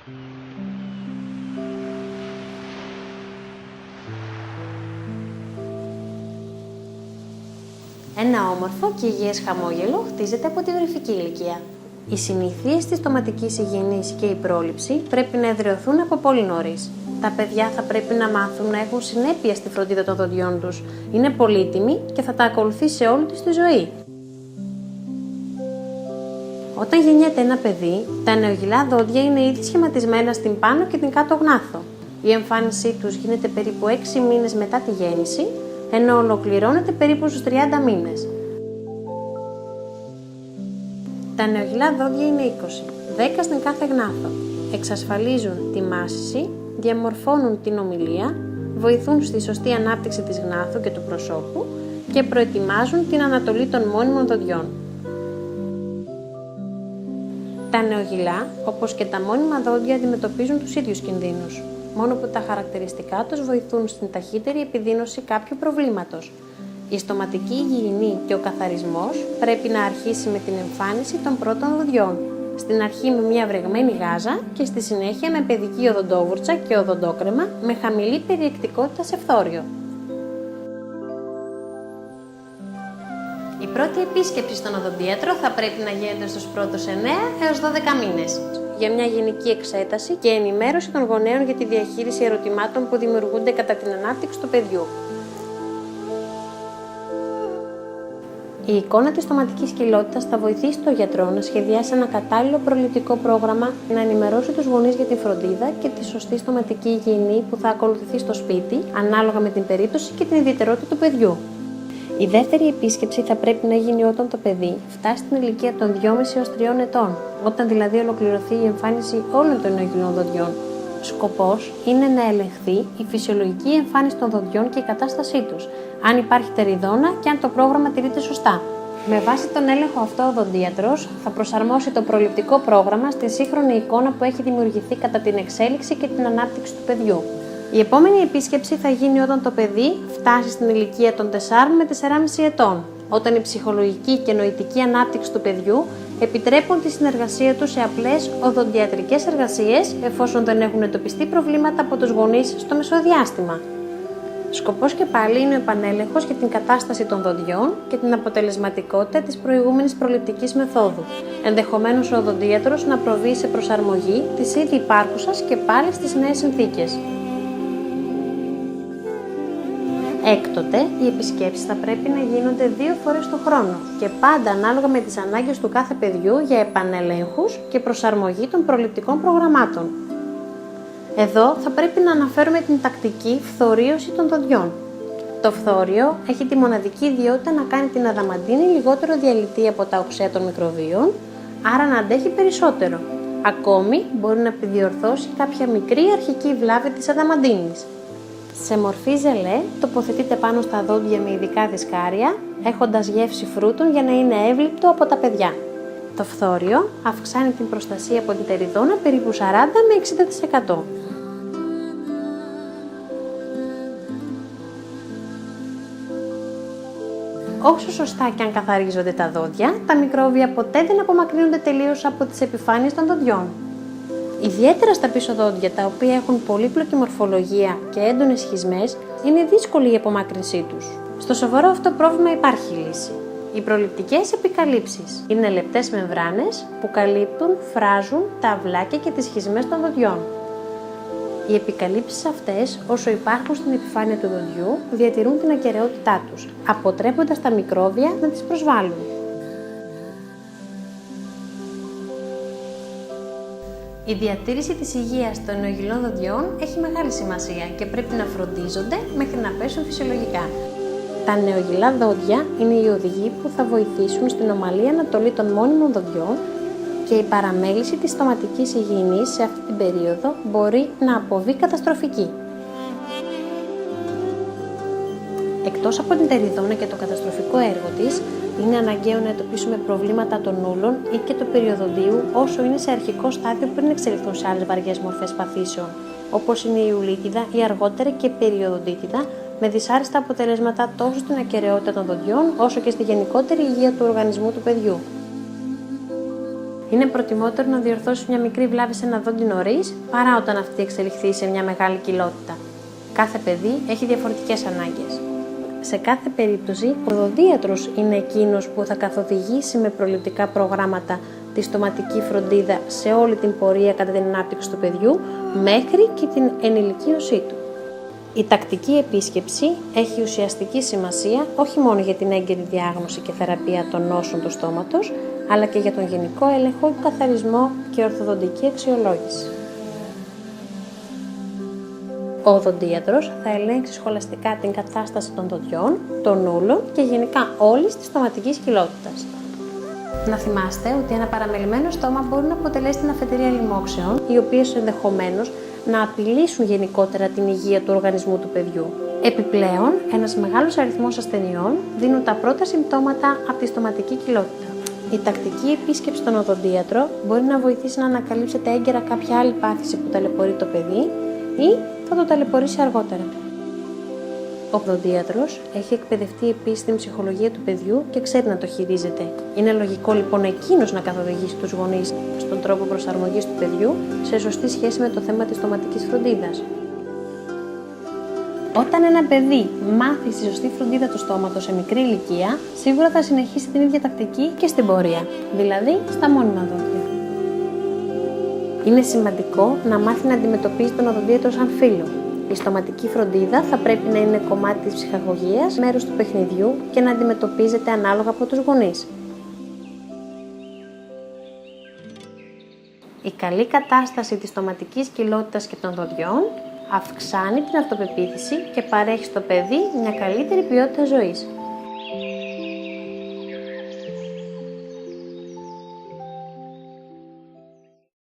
Ένα όμορφο και υγιές χαμόγελο χτίζεται από τη βρεφική ηλικία. Οι συνήθειες της στοματικής υγιεινής και η πρόληψη πρέπει να εδραιωθούν από πολύ νωρίς. Τα παιδιά θα πρέπει να μάθουν να έχουν συνέπεια στη φροντίδα των δοντιών τους. Είναι πολύτιμοι και θα τα ακολουθεί σε όλη της τη ζωή. Όταν γεννιέται ένα παιδί, τα νεογυλά δόντια είναι ήδη σχηματισμένα στην πάνω και την κάτω γνάθο. Η εμφάνισή τους γίνεται περίπου 6 μήνες μετά τη γέννηση, ενώ ολοκληρώνεται περίπου στους 30 μήνες. Τα νεογυλά δόντια είναι 20, 10 στην κάθε γνάθο. Εξασφαλίζουν τη μάσηση, διαμορφώνουν την ομιλία, βοηθούν στη σωστή ανάπτυξη της γνάθου και του προσώπου και προετοιμάζουν την ανατολή των μόνιμων δοντιών. Τα νεογυλά, όπως και τα μόνιμα δόντια, αντιμετωπίζουν τους ίδιους κινδύνους, μόνο που τα χαρακτηριστικά τους βοηθούν στην ταχύτερη επιδείνωση κάποιου προβλήματος. Η στοματική υγιεινή και ο καθαρισμός πρέπει να αρχίσει με την εμφάνιση των πρώτων δοντιών, στην αρχή με μια βρεγμένη γάζα και στη συνέχεια με παιδική οδοντόβουρτσα και οδοντόκρεμα με χαμηλή περιεκτικότητα σε φθόριο. Η πρώτη επίσκεψη στον οδοντίατρο θα πρέπει να γίνεται στους πρώτους 9 έως 12 μήνες για μια γενική εξέταση και ενημέρωση των γονέων για τη διαχείριση ερωτημάτων που δημιουργούνται κατά την ανάπτυξη του παιδιού. Η εικόνα της στοματικής κοιλότητας θα βοηθήσει τον γιατρό να σχεδιάσει ένα κατάλληλο προληπτικό πρόγραμμα, να ενημερώσει τους γονείς για τη φροντίδα και τη σωστή στοματική υγιεινή που θα ακολουθηθεί στο σπίτι, ανάλογα με την περίπτωση και την ιδιαιτερότητα του παιδιού. Η δεύτερη επίσκεψη θα πρέπει να γίνει όταν το παιδί φτάσει στην ηλικία των 2,5 έως 3 ετών, όταν δηλαδή ολοκληρωθεί η εμφάνιση όλων των νεογυλών δοντιών. Σκοπός είναι να ελεγχθεί η φυσιολογική εμφάνιση των δοντιών και η κατάστασή τους, αν υπάρχει τεριδόνα και αν το πρόγραμμα τηρείται σωστά. Με βάση τον έλεγχο αυτό, ο οδοντίατρος θα προσαρμόσει το προληπτικό πρόγραμμα στη σύγχρονη εικόνα που έχει δημιουργηθεί κατά την εξέλιξη και την ανάπτυξη του παιδιού. Η επόμενη επίσκεψη θα γίνει όταν το παιδί φτάσει στην ηλικία των 4 με 4,5 ετών, όταν η ψυχολογική και νοητική ανάπτυξη του παιδιού επιτρέπουν τη συνεργασία του σε απλές οδοντιατρικές εργασίες, εφόσον δεν έχουν εντοπιστεί προβλήματα από τους γονείς στο μεσοδιάστημα. Σκοπός και πάλι είναι ο επανέλεγχος για την κατάσταση των δοντιών και την αποτελεσματικότητα της προηγούμενης προληπτικής μεθόδου. Ενδεχομένως ο οδοντίατρος να προβεί σε προσαρμογή της ήδη υπάρχουσας και πάλι στις νέες συνθήκες. Έκτοτε, οι επισκέψεις θα πρέπει να γίνονται 2 φορές το χρόνο και πάντα ανάλογα με τις ανάγκες του κάθε παιδιού για επανελέγχους και προσαρμογή των προληπτικών προγραμμάτων. Εδώ θα πρέπει να αναφέρουμε την τακτική φθορίωση των δοντιών. Το φθόριο έχει τη μοναδική ιδιότητα να κάνει την αδαμαντίνη λιγότερο διαλυτή από τα οξέα των μικροβίων, άρα να αντέχει περισσότερο. Ακόμη μπορεί να επιδιορθώσει κάποια μικρή αρχική βλάβη της αδαμαντίνης. Σε μορφή ζελέ τοποθετείται πάνω στα δόντια με ειδικά δισκάρια, έχοντας γεύση φρούτων για να είναι εύληπτο από τα παιδιά. Το φθόριο αυξάνει την προστασία από την τεριδόνα περίπου 40 με 60%. Όσο σωστά και αν καθαρίζονται τα δόντια, τα μικρόβια ποτέ δεν απομακρύνονται τελείως από τις επιφάνειες των δοντιών. Ιδιαίτερα στα πίσω δόντια, τα οποία έχουν πολύπλοκη μορφολογία και έντονες σχισμές, είναι δύσκολη η απομάκρυνσή τους. Στο σοβαρό αυτό πρόβλημα υπάρχει λύση. Οι προληπτικές επικαλύψεις είναι λεπτές μεμβράνες που καλύπτουν, φράζουν τα αυλάκια και τις σχισμές των δοντιών. Οι επικαλύψεις αυτές, όσο υπάρχουν στην επιφάνεια του δοντιού, διατηρούν την ακεραιότητά τους, αποτρέποντας τα μικρόβια να τις προσβάλλουν. Η διατήρηση της υγείας των νεογυλών δοντιών έχει μεγάλη σημασία και πρέπει να φροντίζονται μέχρι να πέσουν φυσιολογικά. Τα νεογυλά δόντια είναι οι οδηγοί που θα βοηθήσουν στην ομαλή ανατολή των μόνιμων δοντιών και η παραμέληση της στοματικής υγιεινής σε αυτή την περίοδο μπορεί να αποβεί καταστροφική. Εκτός από την τεριδόνα και το καταστροφικό έργο της, είναι αναγκαίο να εντοπίσουμε προβλήματα των ούλων ή και του περιοδοντίου όσο είναι σε αρχικό στάδιο πριν εξελιχθούν σε άλλες βαριές μορφές παθήσεων, όπως είναι η ουλίτιδα ή αργότερα και η περιοδοντίτιδα, με δυσάρεστα αποτελέσματα τόσο στην ακεραιότητα των δοντιών όσο και στη γενικότερη υγεία του οργανισμού του παιδιού. Είναι προτιμότερο να διορθώσει μια μικρή βλάβη σε ένα δόντι νωρίς, παρά όταν αυτή εξελιχθεί σε μια μεγάλη κοιλότητα. Κάθε παιδί έχει διαφορετικές ανάγκες. Σε κάθε περίπτωση, ο οδοντίατρος είναι εκείνος που θα καθοδηγήσει με προληπτικά προγράμματα τη στοματική φροντίδα σε όλη την πορεία κατά την ανάπτυξη του παιδιού, μέχρι και την ενηλικίωσή του. Η τακτική επίσκεψη έχει ουσιαστική σημασία όχι μόνο για την έγκαιρη διάγνωση και θεραπεία των νόσων του στόματος, αλλά και για τον γενικό έλεγχο, καθαρισμό και ορθοδοντική αξιολόγηση. Ο οδοντίατρος θα ελέγξει σχολαστικά την κατάσταση των δοντιών, των ούλων και γενικά όλης της στοματικής κοιλότητας. Να θυμάστε ότι ένα παραμελημένο στόμα μπορεί να αποτελέσει την αφετηρία λοιμόξεων, οι οποίες ενδεχομένως να απειλήσουν γενικότερα την υγεία του οργανισμού του παιδιού. Επιπλέον, ένας μεγάλος αριθμός ασθενειών δίνουν τα πρώτα συμπτώματα από τη στοματική κοιλότητα. Η τακτική επίσκεψη στον οδοντίατρο μπορεί να βοηθήσει να ανακαλύψετε έγκαιρα κάποια άλλη πάθηση που ταλαιπωρεί το παιδί ή θα το ταλαιπωρήσει αργότερα. Ο οδοντίατρος έχει εκπαιδευτεί επίσης στην ψυχολογία του παιδιού και ξέρει να το χειρίζεται. Είναι λογικό λοιπόν εκείνος να καθοδηγήσει τους γονείς στον τρόπο προσαρμογής του παιδιού σε σωστή σχέση με το θέμα της στοματικής φροντίδας. Όταν ένα παιδί μάθει στη σωστή φροντίδα του στόματος σε μικρή ηλικία, σίγουρα θα συνεχίσει την ίδια τακτική και στην πορεία, δηλαδή στα μόνιμα δόντια. Είναι σημαντικό να μάθει να αντιμετωπίζει τον οδοντίατρο σαν φίλο. Η στοματική φροντίδα θα πρέπει να είναι κομμάτι της ψυχαγωγίας, μέρος του παιχνιδιού και να αντιμετωπίζεται ανάλογα από τους γονείς. Η καλή κατάσταση της στοματικής κοιλότητας και των δοντιών αυξάνει την αυτοπεποίθηση και παρέχει στο παιδί μια καλύτερη ποιότητα ζωής.